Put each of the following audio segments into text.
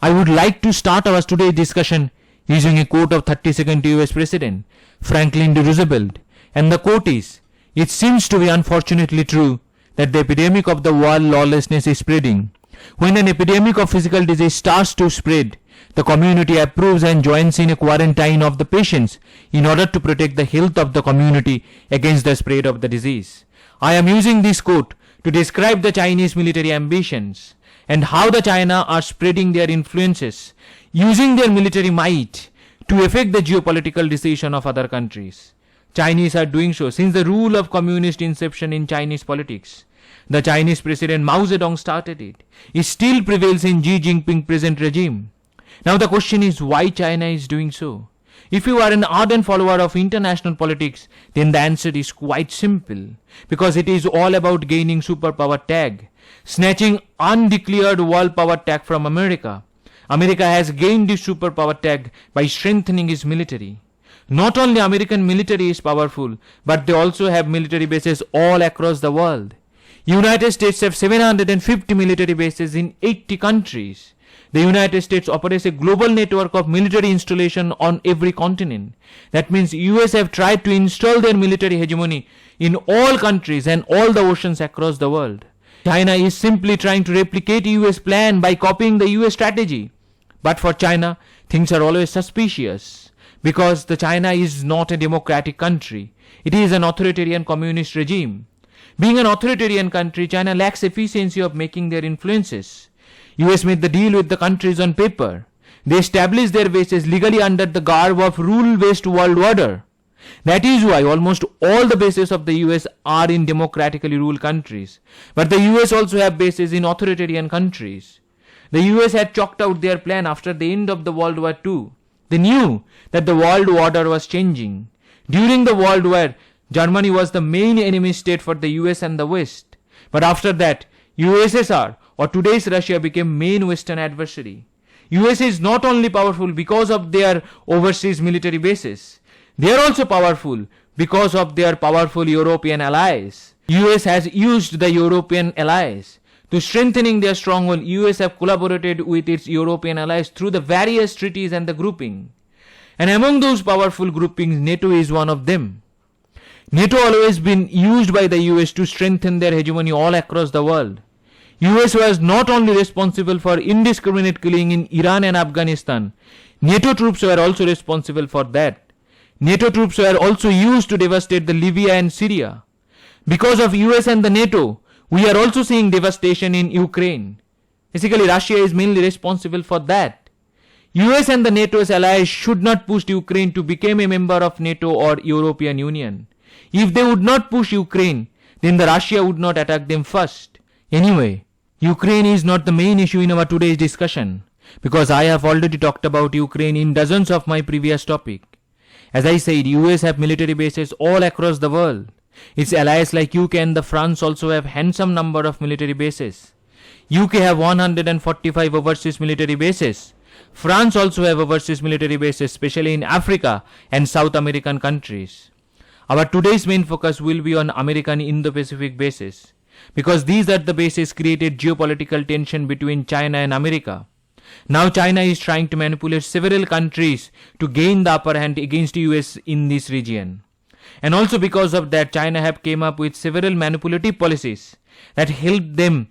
I would like to start our today's discussion using a quote of 32nd US President Franklin D. Roosevelt, and the quote is, "It seems to be unfortunately true that the epidemic of the world lawlessness is spreading. When an epidemic of physical disease starts to spread, the community approves and joins in a quarantine of the patients in order to protect the health of the community against the spread of the disease." I am using this quote to describe the Chinese military ambitions and how the China are spreading their influences, using their military might to affect the geopolitical decision of other countries. Chinese are doing so since the rule of communist inception in Chinese politics. The Chinese President Mao Zedong started it. It still prevails in Xi Jinping's present regime. Now the question is why China is doing so. If you are an ardent follower of international politics, then the answer is quite simple. Because it is all about gaining superpower tag, snatching undeclared world power tag from America. America has gained this superpower tag by strengthening its military. Not only American military is powerful, but they also have military bases all across the world. United States have 750 military bases in 80 countries. The United States operates a global network of military installation on every continent. That means US have tried to install their military hegemony in all countries and all the oceans across the world. China is simply trying to replicate US plan by copying the US strategy. But for China, things are always suspicious because the China is not a democratic country. It is an authoritarian communist regime. Being an authoritarian country, China lacks efficiency of making their influences. US made the deal with the countries on paper. They established their bases legally under the garb of rule-based world order. That is why almost all the bases of the US are in democratically ruled countries. But the US also have bases in authoritarian countries. The US had chalked out their plan after the end of the World War II. They knew that the world order was changing. During the World War, Germany was the main enemy state for the US and the West. But after that, USSR or today's Russia became main Western adversary. US is not only powerful because of their overseas military bases. They are also powerful because of their powerful European allies. US has used the European allies to strengthening their stronghold. US have collaborated with its European allies through the various treaties and the grouping. And among those powerful groupings, NATO is one of them. NATO always been used by the US to strengthen their hegemony all across the world. US was not only responsible for indiscriminate killing in Iran and Afghanistan, NATO troops were also responsible for that. NATO troops were also used to devastate the Libya and Syria. Because of US and the NATO, we are also seeing devastation in Ukraine. Basically, Russia is mainly responsible for that. US and the NATO's allies should not push Ukraine to become a member of NATO or European Union. If they would not push Ukraine, then the Russia would not attack them first. Anyway, Ukraine is not the main issue in our today's discussion because I have already talked about Ukraine in dozens of my previous topics. As I said, US have military bases all across the world. Its allies like UK and the France also have handsome number of military bases. UK have 145 overseas military bases. France also have overseas military bases, especially in Africa and South American countries. Our today's main focus will be on American Indo-Pacific bases because these are the bases created geopolitical tension between China and America. Now China is trying to manipulate several countries to gain the upper hand against US in this region. And also because of that, China have came up with several manipulative policies that help them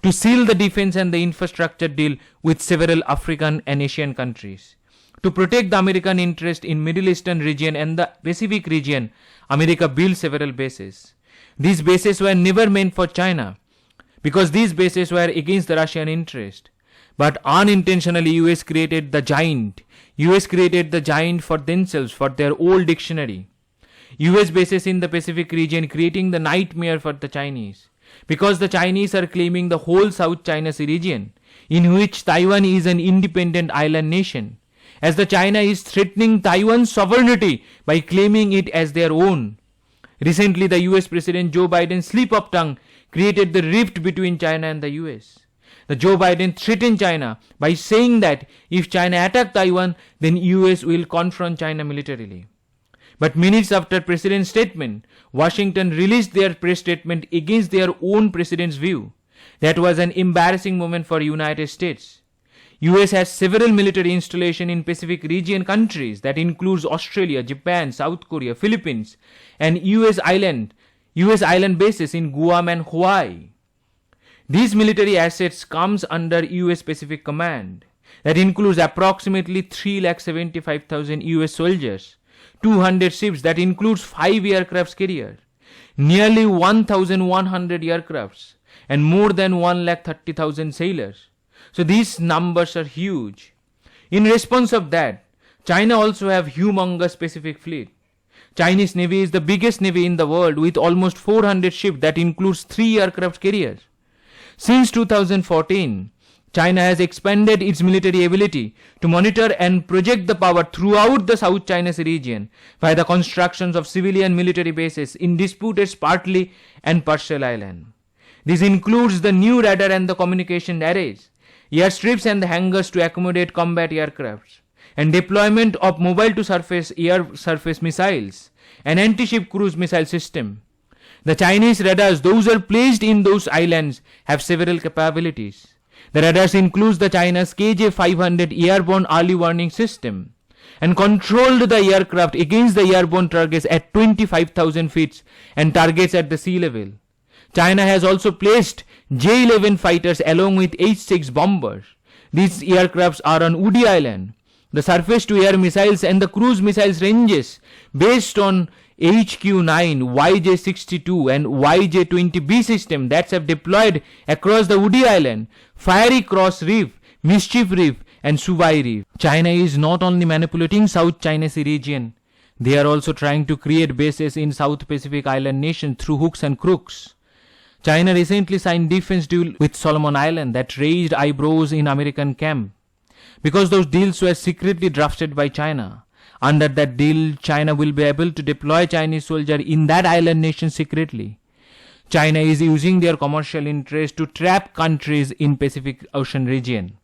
to seal the defense and the infrastructure deal with several African and Asian countries. To protect the American interest in Middle Eastern region and the Pacific region, America built several bases. These bases were never meant for China because these bases were against the Russian interest. But unintentionally US created the giant. US created the giant for themselves, for their old dictionary. US bases in the Pacific region creating the nightmare for the Chinese. Because the Chinese are claiming the whole South China Sea region, in which Taiwan is an independent island nation. As the China is threatening Taiwan's sovereignty by claiming it as their own. Recently, the US President Joe Biden's slip of tongue created the rift between China and the US. The Joe Biden threatened China by saying that if China attacks Taiwan, then US will confront China militarily. But minutes after President's statement, Washington released their press statement against their own president's view. That was an embarrassing moment for United States. US has several military installations in Pacific region countries that includes Australia, Japan, South Korea, Philippines, and US island bases in Guam and Hawaii. These military assets comes under US Pacific Command that includes approximately 3,75,000 US soldiers, 200 ships that includes 5 aircraft carriers, nearly 1,100 aircrafts, and more than 1,30,000 sailors. So these numbers are huge. In response of that, China also have humongous Pacific fleet. Chinese Navy is the biggest navy in the world with almost 400 ships that includes 3 aircraft carriers. Since 2014, China has expanded its military ability to monitor and project the power throughout the South China Sea region by the constructions of civilian military bases in disputed partly and partial island. This includes the new radar and the communication arrays, airstrips and the hangars to accommodate combat aircrafts, and deployment of mobile-to-surface air-surface missiles and anti-ship cruise missile system. The Chinese radars, those are placed in those islands, have several capabilities. The radars includes the China's KJ-500 airborne early warning system and controlled the aircraft against the airborne targets at 25,000 feet and targets at the sea level. China has also placed J-11 fighters along with H-6 bombers. These aircrafts are on Woody Island. The surface-to-air missiles and the cruise missiles ranges based on HQ-9, YJ-62 and YJ-20B system that have deployed across the Woody Island, Fiery Cross Reef, Mischief Reef and Subai Reef. China is not only manipulating South China Sea region, they are also trying to create bases in South Pacific Island nations through hooks and crooks. China recently signed defense deal with Solomon Island that raised eyebrows in American camp because those deals were secretly drafted by China. Under that deal, China will be able to deploy Chinese soldiers in that island nation secretly. China is using their commercial interest to trap countries in Pacific Ocean region.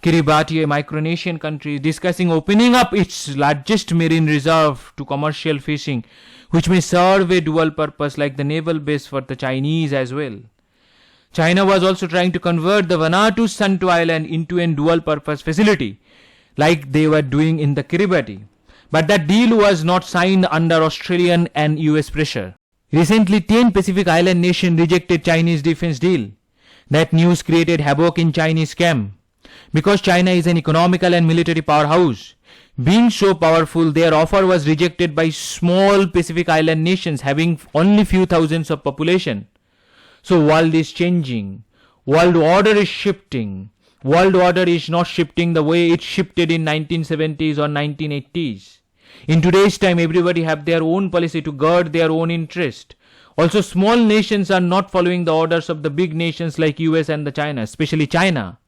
Kiribati, a Micronesian country, is discussing opening up its largest marine reserve to commercial fishing, which may serve a dual purpose like the naval base for the Chinese as well. China was also trying to convert the Vanuatu Santu Island into a dual purpose facility like they were doing in the Kiribati. But that deal was not signed under Australian and US pressure. Recently, 10 Pacific Island nations rejected Chinese defense deal. That news created havoc in Chinese camp. Because China is an economical and military powerhouse, being so powerful, their offer was rejected by small Pacific Island nations having only few thousands of population. So world is changing. World order is shifting. World order is not shifting the way it shifted in 1970s or 1980s. In today's time, everybody have their own policy to guard their own interest. Also, small nations are not following the orders of the big nations like US and the China, especially China.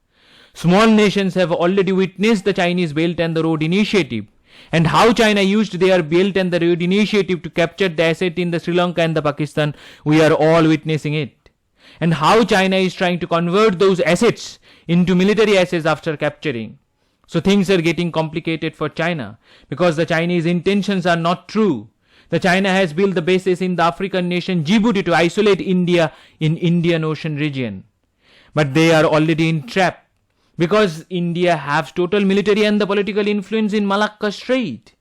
Small nations have already witnessed the Chinese Belt and the Road Initiative and how China used their Belt and the Road Initiative to capture the asset in the Sri Lanka and the Pakistan. We are all witnessing it. And how China is trying to convert those assets into military assets after capturing. So things are getting complicated for China because the Chinese intentions are not true. The China has built the bases in the African nation Djibouti to isolate India in Indian Ocean region. But they are already in trap because India has total military and the political influence in Malacca Strait.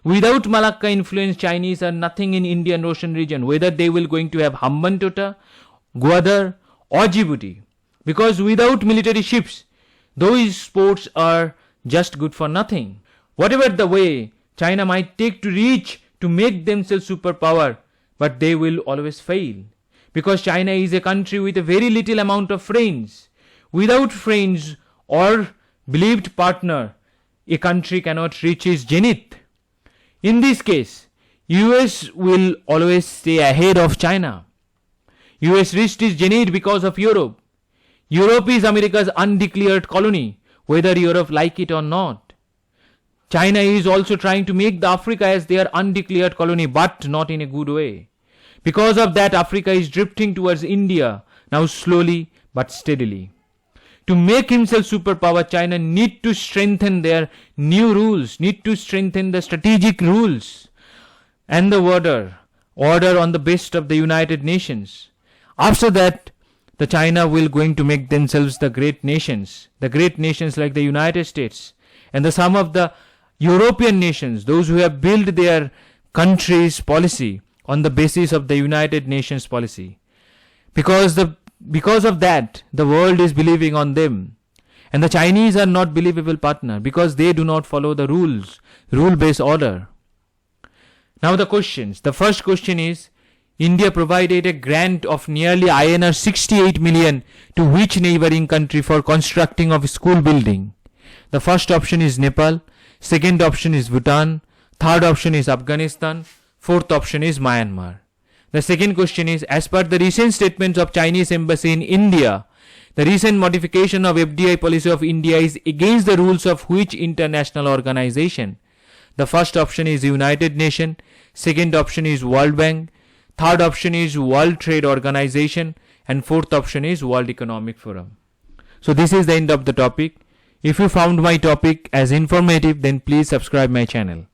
Without Malacca influence, Chinese are nothing in Indian Ocean region, whether they will going to have Hambantota, Gwadar or Djibouti. Because without military ships, those ports are just good for nothing. Whatever the way China might take to reach to make themselves superpower, but they will always fail. Because China is a country with a very little amount of friends. Without friends or believed partner, a country cannot reach its zenith. In this case, US will always stay ahead of China. US reached its zenith because of Europe. Europe is America's undeclared colony, whether Europe like it or not. China is also trying to make the Africa as their undeclared colony, but not in a good way. Because of that, Africa is drifting towards India, now slowly but steadily. To make himself superpower, China need to strengthen their new rules, need to strengthen the strategic rules and the order on the best of the United Nations. After that, the China will going to make themselves the great nations like the United States and the some of the European nations, those who have built their country's policy on the basis of the United Nations policy. Because of that, the world is believing on them. And the Chinese are not believable partner because they do not follow the rule-based order. Now the questions. The first question is, India provided a grant of nearly INR 68 million to which neighboring country for constructing of school building? The first option is Nepal, second option is Bhutan, third option is Afghanistan, fourth option is Myanmar. The second question is, as per the recent statements of Chinese embassy in India, the recent modification of FDI policy of India is against the rules of which international organization? The first option is United Nations, second option is World Bank, third option is World Trade Organization, and fourth option is World Economic Forum. So this is the end of the topic. If you found my topic as informative, then please subscribe my channel.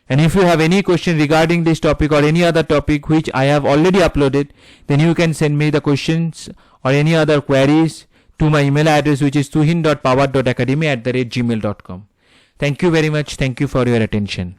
And if you have any question regarding this topic or any other topic which I have already uploaded, then you can send me the questions or any other queries to my email address, which is tuhin.pawar.academy@gmail.com. Thank you very much. Thank you for your attention.